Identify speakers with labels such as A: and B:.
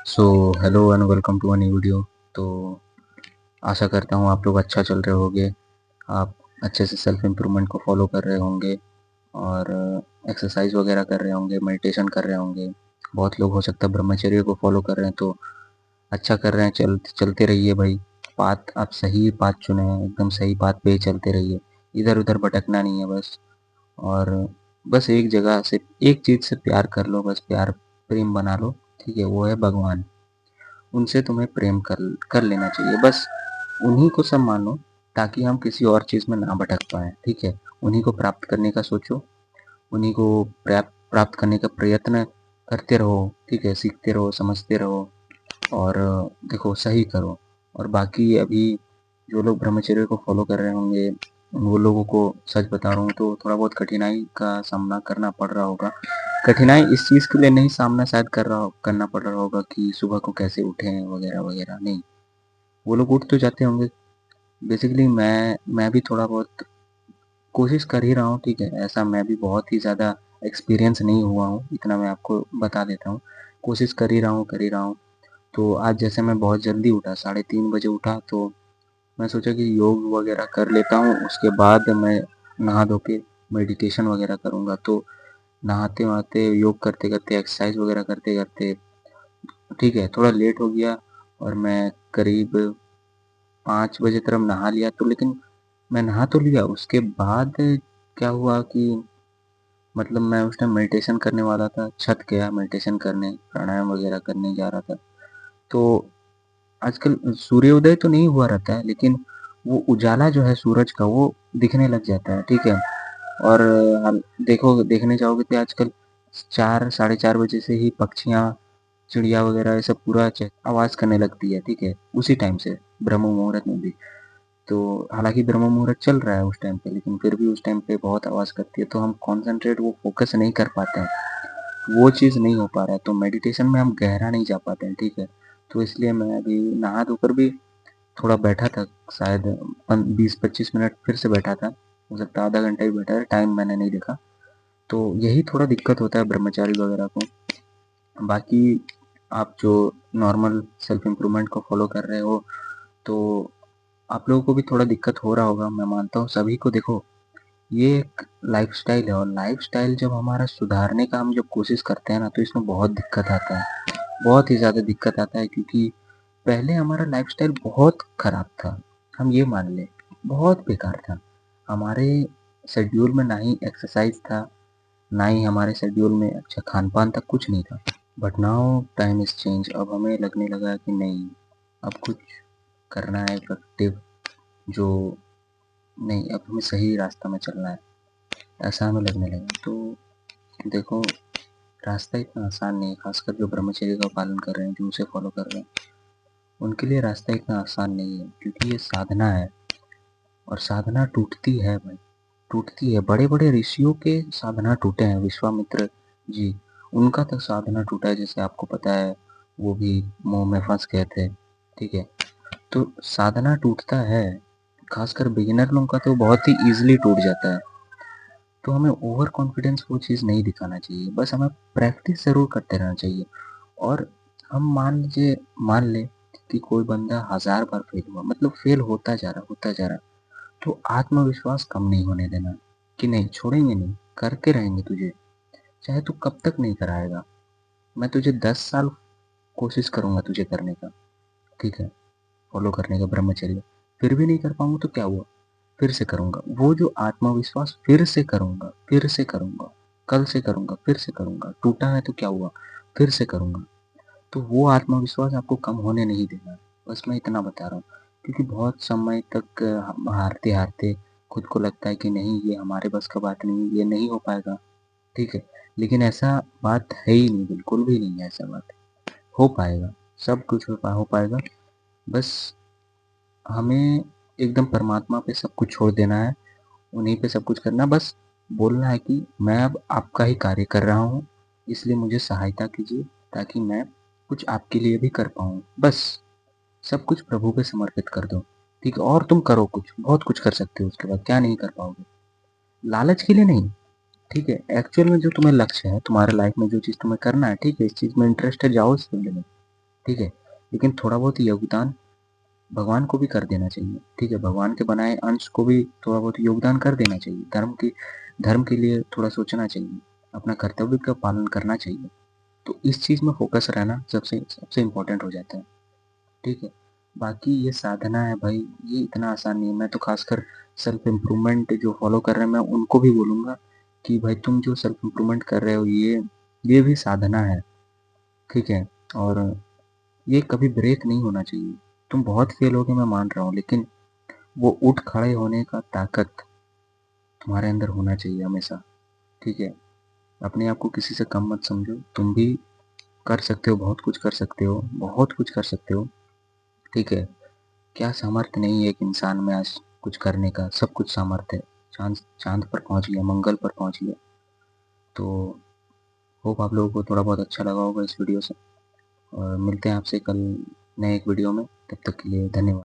A: So hello and welcome to a new video. तो आशा करता हूँ आप लोग अच्छा चल रहे होंगे। आप अच्छे से सेल्फ इम्प्रूवमेंट को फॉलो कर रहे होंगे और एक्सरसाइज वगैरह कर रहे होंगे, मेडिटेशन कर रहे होंगे। बहुत लोग हो सकता है ब्रह्मचर्य को फॉलो कर रहे हैं, तो अच्छा कर रहे हैं। चलते रहिए भाई। पाथ आप सही पाथ चुने हैं, एकदम सही पाथ पे ही चलते रहिए। इधर उधर भटकना नहीं है बस। और बस एक जगह से एक चीज़ से प्यार कर लो, बस प्यार प्रेम बना लो। ठीक है, वो है भगवान। उनसे तुम्हें प्रेम कर कर लेना चाहिए बस। उन्हीं को सब मानो, ताकि हम किसी और चीज़ में ना भटक पाएँ। ठीक है, उन्हीं को प्राप्त करने का सोचो, उन्हीं को प्राप्त करने का प्रयत्न करते रहो। ठीक है, सीखते रहो, समझते रहो और देखो सही करो। और बाकी अभी जो लोग ब्रह्मचर्य को फॉलो कर रहे होंगे, वो लोगों को सच बता रहा हूँ तो थोड़ा बहुत कठिनाई का सामना करना पड़ रहा होगा। कठिनाई इस चीज़ के लिए नहीं सामना शायद करना पड़ रहा होगा कि सुबह को कैसे उठें वगैरह वगैरह, नहीं। वो लोग उठ तो जाते होंगे। बेसिकली मैं भी थोड़ा बहुत कोशिश कर ही रहा हूँ। ठीक है, ऐसा मैं भी बहुत ही ज़्यादा एक्सपीरियंस नहीं हुआ हूँ, इतना मैं आपको बता देता हूँ। कोशिश कर ही रहा हूँ। तो आज जैसे मैं बहुत जल्दी उठा, 3:30 बजे उठा, तो मैं सोचा कि योग वगैरह कर लेता हूँ, उसके बाद मैं नहा धो के मेडिटेशन वगैरह करूँगा। तो नहाते-वहाते, योग करते-करते, एक्सरसाइज वगैरह करते-करते, ठीक है, थोड़ा लेट हो गया और मैं करीब 5 बजे तरफ नहा लिया। तो लेकिन मैं नहा तो लिया, उसके बाद क्या हुआ कि मतलब मैं उस टाइम मेडिटेशन करने वाला था, छत गया मेडिटेशन करने, प्राणायाम वगैरह करने जा रहा था। तो आजकल सूर्योदय तो नहीं हुआ रहता है, लेकिन वो उजाला जो है सूरज का, वो दिखने लग जाता है। ठीक है, और हम देखने जाओगे तो आजकल 4 साढ़े 4 बजे से ही पक्षियाँ, चिड़िया वगैरह ये सब पूरा आवाज़ करने लगती है। ठीक है, उसी टाइम से ब्रह्म मुहूर्त में भी। तो हालांकि ब्रह्म मुहूर्त चल रहा है उस टाइम पे, लेकिन फिर भी उस टाइम पे बहुत आवाज़ करती है, तो हम कॉन्सेंट्रेट, वो फोकस नहीं कर पाते हैं। वो चीज़ नहीं हो पा रहा है, तो मेडिटेशन में हम गहरा नहीं जा पाते हैं। ठीक है, तो इसलिए मैं अभी नहा धोकर भी थोड़ा बैठा था, शायद 20-25 मिनट फिर से बैठा था। हो सकता है आधा घंटा ही बैठा है, टाइम मैंने नहीं देखा। तो यही थोड़ा दिक्कत होता है ब्रह्मचारी वगैरह को। बाकी आप जो नॉर्मल सेल्फ इम्प्रूवमेंट को फॉलो कर रहे हो, तो आप लोगों को भी थोड़ा दिक्कत हो रहा होगा, मैं मानता हूँ सभी को। देखो, ये एक लाइफस्टाइल है, और लाइफस्टाइल जब हमारा सुधारने का हम जब कोशिश करते हैं ना, तो इसमें बहुत दिक्कत आता है। बहुत ही ज़्यादा दिक्कत आता है, क्योंकि पहले हमारा लाइफस्टाइल बहुत खराब था। हम ये मान लें, बहुत बेकार था। हमारे शेड्यूल में ना ही एक्सरसाइज था, ना ही हमारे शेड्यूल में अच्छा खान-पान था, कुछ नहीं था। But now time is change. अब हमें लगने लगा है कि नहीं, अब कुछ करना है इफ़ेक्टिव, जो नहीं, अब हमें सही रास्ता में चलना है, ऐसा हमें लगने लगा। तो देखो, रास्ता इतना आसान नहीं है, खासकर जो ब्रह्मचर्य का पालन कर रहे हैं, जो उसे फॉलो कर रहे हैं, उनके लिए रास्ता इतना आसान नहीं है, क्योंकि ये साधना है। और साधना टूटती है भाई, टूटती है। बड़े-बड़े ऋषियों के साधना टूटे हैं, विश्वामित्र जी, उनका तक साधना टूटा है, जैसे आपको पता है। वो भी मोह में फँस गए थे। ठीक है, तो साधना टूटता है, खासकर बिगिनर लोगों का तो बहुत ही ईज़िली टूट जाता है। तो हमें ओवर कॉन्फिडेंस वो चीज़ नहीं दिखाना चाहिए, बस हमें प्रैक्टिस ज़रूर करते रहना चाहिए। और हम मान लें कि कोई बंदा 1000 बार फेल हुआ, मतलब फेल होता जा रहा, तो आत्मविश्वास कम नहीं होने देना, कि नहीं छोड़ेंगे नहीं, करते रहेंगे तुझे, चाहे तू कब तक नहीं कराएगा। मैं तुझे 10 साल कोशिश करूँगा तुझे करने का, ठीक है, फॉलो करने का ब्रह्मचर्य। फिर भी नहीं कर पाऊँगा तो क्या हुआ? फिर से करूँगा। वो जो आत्मविश्वास, फिर से करूँगा, कल से करूँगा, फिर से करूँगा, टूटा है तो क्या हुआ? फिर से करूँगा। तो वो आत्मविश्वास आपको कम होने नहीं देना है। बस मैं इतना बता रहा हूँ, क्योंकि बहुत समय तक हम हारते-हारते खुद को लगता है कि नहीं, ये हमारे बस का बात नहीं है, ये नहीं हो पाएगा, ठीक है? लेकिन ऐसा बात है ही नहीं, बिल्कुल भी नहीं है ऐसा बात। हो पाएगा, सब कुछ हो पाएगा। बस हमें एकदम परमात्मा पे सब कुछ छोड़ देना है, उन्हीं पे सब कुछ करना। बस बोलना है कि मैं अब आपका ही कार्य कर रहा हूँ, इसलिए मुझे सहायता कीजिए, ताकि मैं कुछ आपके लिए भी कर पाऊँ। बस सब कुछ प्रभु पे समर्पित कर दो, ठीक है? और तुम करो कुछ, बहुत कुछ कर सकते हो उसके बाद, क्या नहीं कर पाओगे? लालच के लिए नहीं, ठीक है? एक्चुअल में जो तुम्हें लक्ष्य है, तुम्हारे लाइफ में जो चीज़ तुम्हें करना है, ठीक है? इस चीज़ में इंटरेस्ट है, जाओ इस फील्ड में। ठीक है? लेकिन थोड़ा बहुत योगदान भगवान को भी कर देना चाहिए, ठीक है? भगवान के बनाए अंश को भी थोड़ा बहुत योगदान कर देना चाहिए। धर्म के लिए थोड़ा सोचना चाहिए, अपना कर्तव्य का पालन करना चाहिए। तो इस चीज़ में फ़ोकस रहना सबसे सबसे इम्पोर्टेंट हो जाता है, ठीक है? बाकी ये साधना है भाई, ये इतना आसान नहीं है। मैं तो ख़ासकर सेल्फ इम्प्रूवमेंट जो फ़ॉलो कर रहे हैं, मैं उनको भी बोलूँगा कि भाई तुम जो सेल्फ इम्प्रूवमेंट कर रहे हो, ये भी साधना है, ठीक है? और ये कभी ब्रेक नहीं होना चाहिए। तुम बहुत फेल होगे मैं मान रहा हूँ, लेकिन वो उठ खड़े होने का ताकत तुम्हारे अंदर होना चाहिए हमेशा, ठीक है? अपने आप को किसी से कम मत समझो, तुम भी कर सकते हो, बहुत कुछ कर सकते हो, बहुत कुछ कर सकते हो, ठीक है? क्या सामर्थ्य नहीं है एक इंसान में आज कुछ करने का? सब कुछ सामर्थ्य है। चाँद चाँद पर पहुँच गया, मंगल पर पहुँच गया। तो होप आप लोगों को थोड़ा बहुत अच्छा लगा होगा इस वीडियो से, और मिलते हैं आपसे कल नए एक वीडियो में। तब तक के लिए धन्यवाद।